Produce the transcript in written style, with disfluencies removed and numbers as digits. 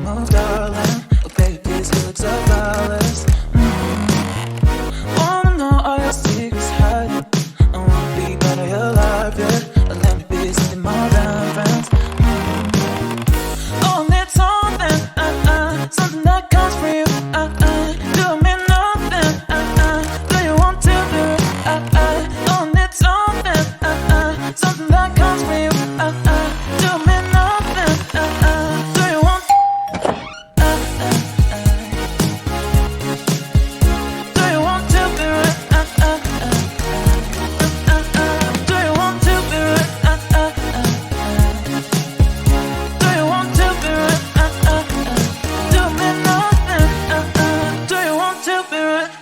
move, darling. Oh, baby, these lips are flawless. Wanna know all your secrets hiding. I wanna be part of your life, yeah. Let me be something more than friends. Oh, I need something, something that comes from you, do me nothing, do you want to do it, oh, I need something, something that comes from you, do me nothing, do you want, do you want to be right, do you want to be right, do you want to be right, do me nothing, do you want to be right,